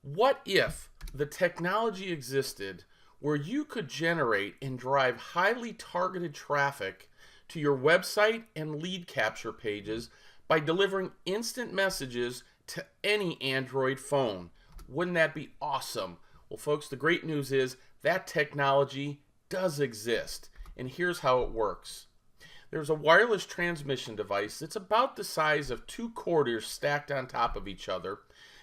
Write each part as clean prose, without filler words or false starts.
What if the technology existed where you could generate and drive highly targeted traffic to your website and lead capture pages by delivering instant messages to any Android phone? Wouldn't that be awesome? Well, folks, the great news is that technology does exist, and here's how it works. There's a wireless transmission device that's about the size of two quarters stacked on top of each other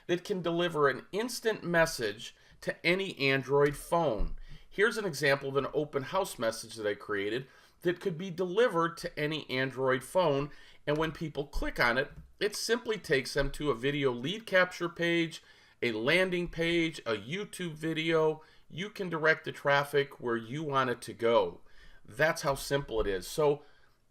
that can deliver an instant message to any Android phone. Here's an example of an open house message that I created that could be delivered to any Android phone, and when people click on it, it simply takes them to a video lead capture page, a landing page, a YouTube video. You can direct the traffic where you want it to go. That's how simple it is. So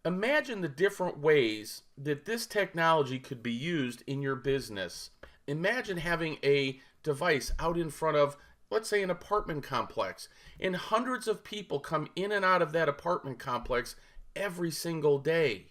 imagine the different ways that this technology could be used in your business. Imagine having a device out in front of, let's say, an apartment complex, and hundreds of people come in and out of that apartment complex every single day.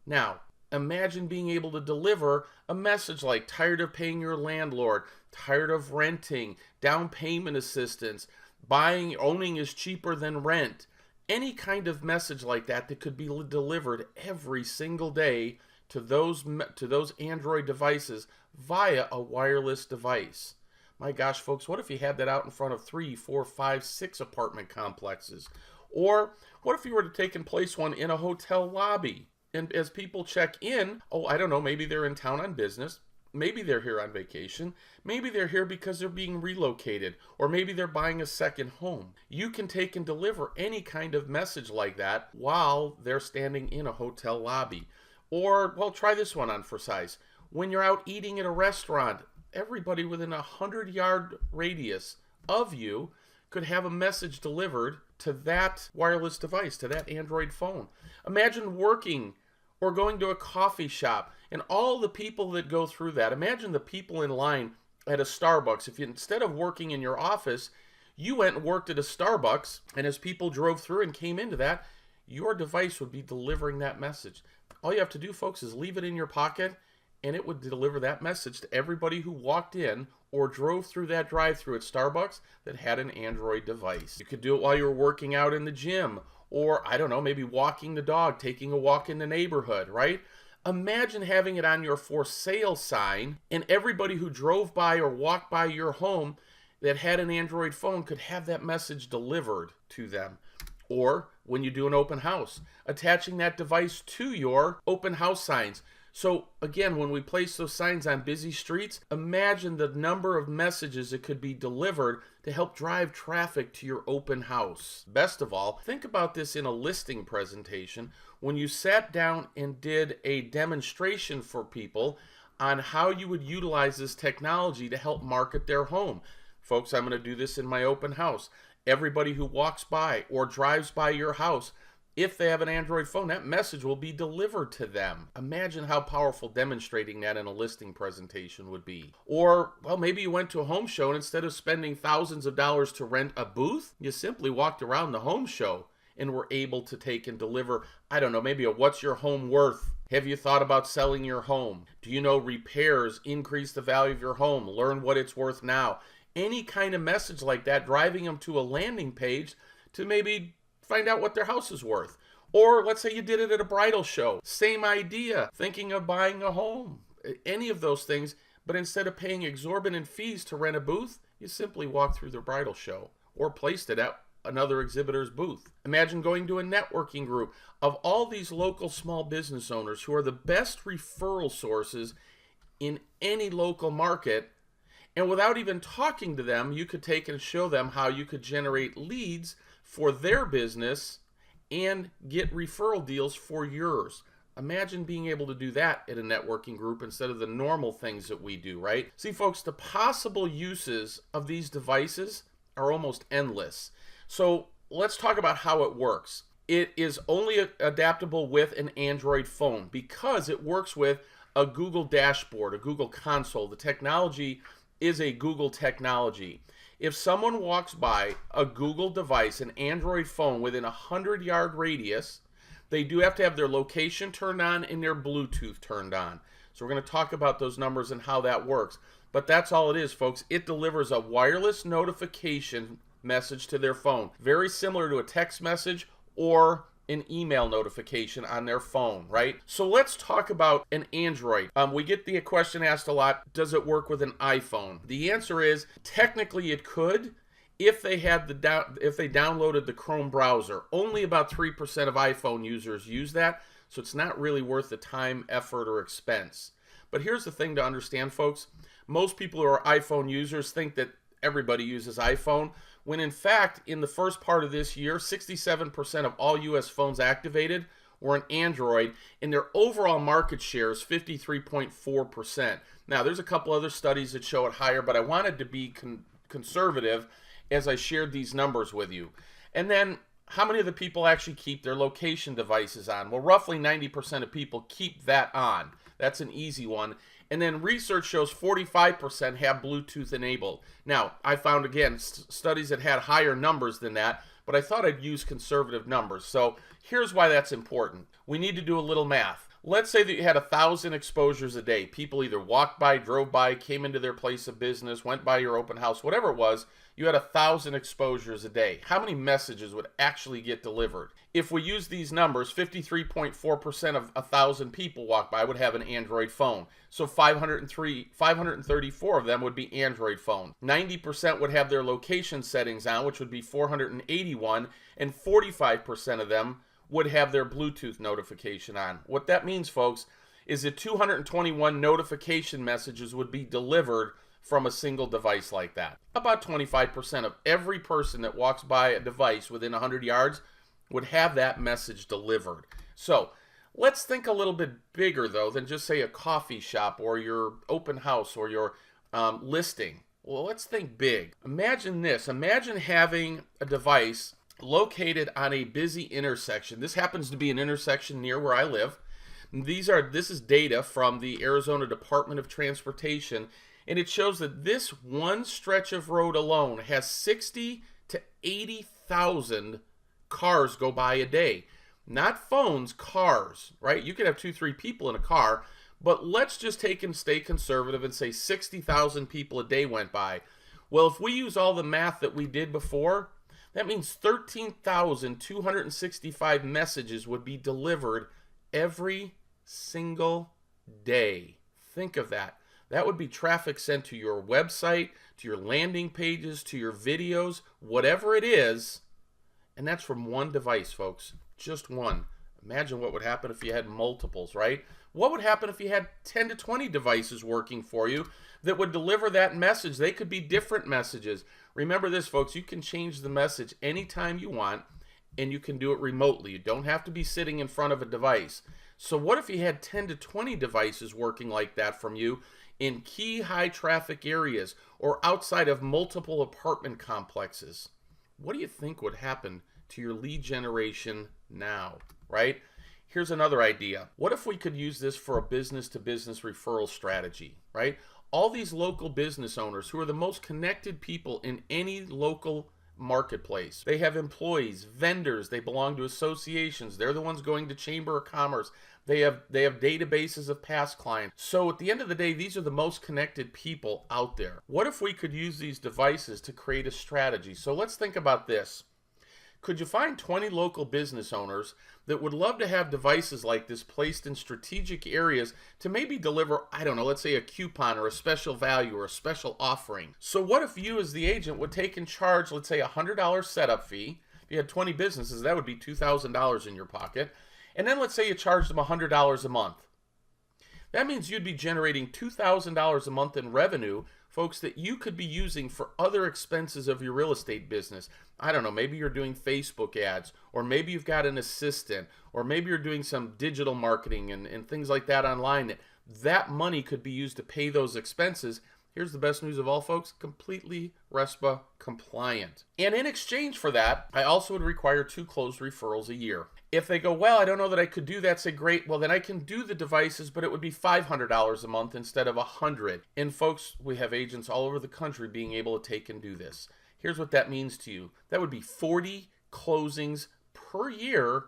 Now, imagine being able to deliver a message like tired of paying your landlord, tired of renting, down payment assistance, owning is cheaper than rent. Any kind of message like that that could be delivered every single day to those Android devices via a wireless device. My gosh, folks, what if you had that out in front of 3, 4, 5, 6 apartment complexes? Or what if you were to take and place one in a hotel lobby? And as people check in, I don't know, maybe they're in town on business, maybe they're here on vacation, maybe they're here because they're being relocated, or maybe they're buying a second home. You can take and deliver any kind of message like that while they're standing in a hotel lobby. Or, well, try this one on for size. When you're out eating at a restaurant, everybody within a 100-yard radius of you could have a message delivered to that wireless device, to that Android phone. Imagine working or going to a coffee shop and all the people that go through that. Imagine the people in line at a Starbucks. If you, instead of working in your office, you went and worked at a Starbucks, and as people drove through and came into that, your device would be delivering that message. All you have to do, folks, is leave it in your pocket, and it would deliver that message to everybody who walked in or drove through that drive-through at Starbucks that had an Android device. You could do it while you were working out in the gym, or, I don't know, maybe walking the dog, taking a walk in the neighborhood, right? Imagine having it on your for sale sign, and everybody who drove by or walked by your home that had an Android phone could have that message delivered to them. Or when you do an open house, attaching that device to your open house signs. So again, when we place those signs on busy streets, imagine the number of messages that could be delivered to help drive traffic to your open house. Best of all, think about this in a listing presentation when you sat down and did a demonstration for people on how you would utilize this technology to help market their home. Folks, I'm going to do this in my open house. Everybody who walks by or drives by your house, if they have an Android phone, that message will be delivered to them. Imagine how powerful demonstrating that in a listing presentation would be. Or, well, maybe you went to a home show and instead of spending thousands of dollars to rent a booth, you simply walked around the home show and were able to take and deliver, I don't know, maybe a what's your home worth? Have you thought about selling your home? Do you know repairs increase the value of your home? Learn what it's worth now. Any kind of message like that, driving them to a landing page to maybe find out what their house is worth. Or let's say you did it at a bridal show. Same idea, thinking of buying a home. Any of those things, but instead of paying exorbitant fees to rent a booth, you simply walked through the bridal show or placed it at another exhibitor's booth. Imagine going to a networking group of all these local small business owners who are the best referral sources in any local market. And without even talking to them, you could take and show them how you could generate leads for their business and get referral deals for yours. Imagine being able to do that at a networking group instead of the normal things that we do, right? See, folks, the possible uses of these devices are almost endless. So let's talk about how it works. It is only adaptable with an Android phone because it works with a Google dashboard, a Google console. The technology is a Google technology. If someone walks by a Google device, an Android phone within a 100-yard radius, they do have to have their location turned on and their Bluetooth turned on. So we're going to talk about those numbers and how that works. But that's all it is, folks. It delivers a wireless notification message to their phone, very similar to a text message or an email notification on their phone, right? So let's talk about an Android. We get the question asked a lot, does it work with an iPhone? The answer is technically it could if they had if they downloaded the Chrome browser. Only about 3% of iPhone users use that, so it's not really worth the time, effort, or expense. But here's the thing to understand, folks. Most people who are iPhone users think that everybody uses iPhone, when in fact, in the first part of this year, 67% of all US phones activated were an Android, and their overall market share is 53.4%. Now, there's a couple other studies that show it higher, but I wanted to be conservative as I shared these numbers with you. And then, how many of the people actually keep their location devices on? Well, roughly 90% of people keep that on. That's an easy one. And then research shows 45% have Bluetooth enabled. Now, I found, again, studies that had higher numbers than that, but I thought I'd use conservative numbers. So here's why that's important. We need to do a little math. Let's say that you had 1,000 exposures a day. People either walked by, drove by, came into their place of business, went by your open house, whatever it was. You had 1,000 exposures a day. How many messages would actually get delivered? If we use these numbers, 53.4% of 1,000 people walk by would have an Android phone. So 534 of them would be Android phone. 90% would have their location settings on, which would be 481, and 45% of them would have their Bluetooth notification on. What that means, folks, is that 221 notification messages would be delivered from a single device like that. About 25% of every person that walks by a device within 100 yards would have that message delivered. So let's think a little bit bigger, though, than just, say, a coffee shop or your open house or your listing. Well, let's think big. Imagine this. Imagine having a device located on a busy intersection. This happens to be an intersection near where I live. This is data from the Arizona Department of Transportation, and it shows that this one stretch of road alone has 60 to 80,000 cars go by a day. Not phones, cars, right? You could have 2-3 people in a car, but let's just take and stay conservative and say 60,000 people a day went by. Well, if we use all the math that we did before, that means 13,265 messages would be delivered every single day. Think of that. That would be traffic sent to your website, to your landing pages, to your videos, whatever it is. And that's from one device, folks. Just one. Imagine what would happen if you had multiples, right? What would happen if you had 10 to 20 devices working for you that would deliver that message? They could be different messages. Remember this, folks. You can change the message anytime you want, and you can do it remotely. You don't have to be sitting in front of a device. So what if you had 10 to 20 devices working like that from you in key high traffic areas or outside of multiple apartment complexes? What do you think would happen to your lead generation now, right? Here's another idea. What if we could use this for a business-to-business referral strategy, right? All these local business owners who are the most connected people in any local marketplace. They have employees, vendors, they belong to associations. They're the ones going to Chamber of Commerce. They have databases of past clients. So at the end of the day, these are the most connected people out there. What if we could use these devices to create a strategy? So let's think about this. Could you find 20 local business owners that would love to have devices like this placed in strategic areas to maybe deliver, I don't know, let's say a coupon or a special value or a special offering? So what if you as the agent would take and charge, let's say, a $100 setup fee? If you had 20 businesses, that would be $2,000 in your pocket. And then let's say you charged them $100 a month. That means you'd be generating $2,000 a month in revenue, folks, that you could be using for other expenses of your real estate business. I don't know, maybe you're doing Facebook ads, or maybe you've got an assistant, or maybe you're doing some digital marketing and things like that online. That money could be used to pay those expenses. Here's the best news of all, folks, completely RESPA compliant. And in exchange for that, I also would require 2 closed referrals a year. If they go, well, I don't know that I could do that, say, great, well, then I can do the devices, but it would be $500 a month instead of $100. And folks, we have agents all over the country being able to take and do this. Here's what that means to you. That would be 40 closings per year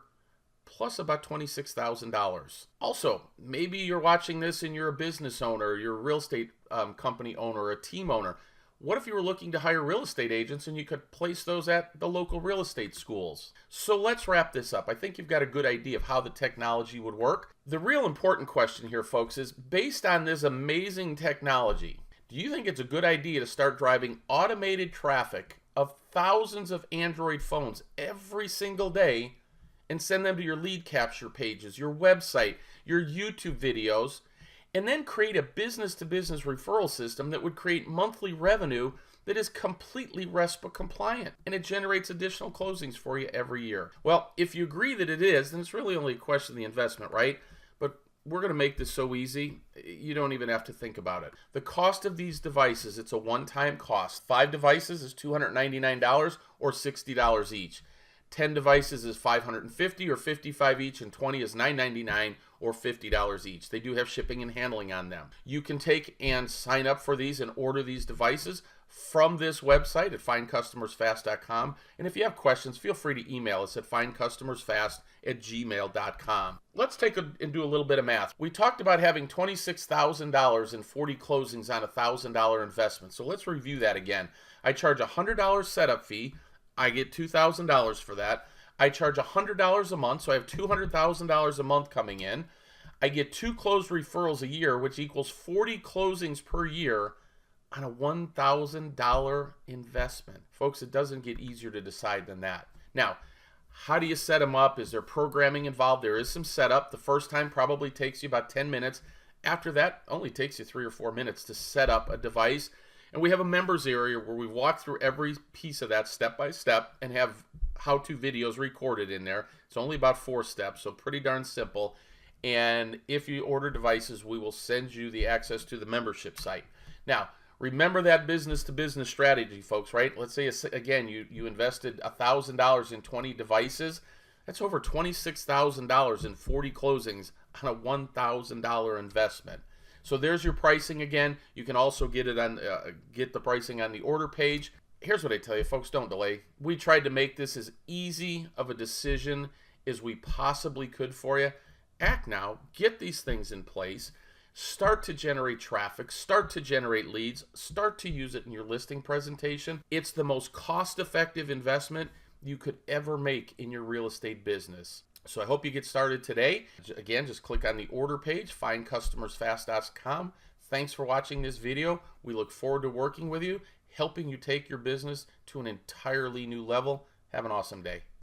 plus about $26,000. Also, maybe you're watching this and you're a business owner, you're a real estate company owner, or a team owner. What if you were looking to hire real estate agents and you could place those at the local real estate schools? So let's wrap this up. I think you've got a good idea of how the technology would work. The real important question here, folks, is based on this amazing technology, do you think it's a good idea to start driving automated traffic of thousands of Android phones every single day and send them to your lead capture pages, your website, your YouTube videos, and then create a business-to-business referral system that would create monthly revenue that is completely RESPA compliant, and it generates additional closings for you every year? Well, if you agree that it is, then it's really only a question of the investment, right? But we're going to make this so easy, you don't even have to think about it. The cost of these devices, it's a one-time cost. 5 devices is $299 or $60 each. 10 devices is $550 or $55 each, and 20 is $999 or $50 each. They do have shipping and handling on them. You can take and sign up for these and order these devices from this website at findcustomersfast.com. And if you have questions, feel free to email us at findcustomersfast@gmail.com. Let's take and do a little bit of math. We talked about having $26,000 and 40 closings on a $1,000 investment. So let's review that again. I charge a $100 setup fee. I get $2,000 for that. I charge $100 a month, so I have $200,000 a month coming in. I get 2 closed referrals a year, which equals 40 closings per year on a $1,000 investment. Folks, it doesn't get easier to decide than that. Now, how do you set them up? Is there programming involved? There is some setup. The first time probably takes you about 10 minutes. After that, only takes you 3 or 4 minutes to set up a device. And we have a members area where we walk through every piece of that step by step and have how-to videos recorded in there. It's only about 4 steps, so pretty darn simple. And if you order devices, we will send you the access to the membership site. Now, remember that business-to-business strategy, folks, right? Let's say, again, you invested $1,000 in 20 devices. That's over $26,000 in 40 closings on a $1,000 investment. So there's your pricing again. You can also get it on get the pricing on the order page. Here's what I tell you, folks, don't delay. We tried to make this as easy of a decision as we possibly could for you. Act now. Get these things in place. Start to generate traffic. Start to generate leads. Start to use it in your listing presentation. It's the most cost-effective investment you could ever make in your real estate business. So I hope you get started today. Again, just click on the order page, findcustomersfast.com. Thanks for watching this video. We look forward to working with you, helping you take your business to an entirely new level. Have an awesome day.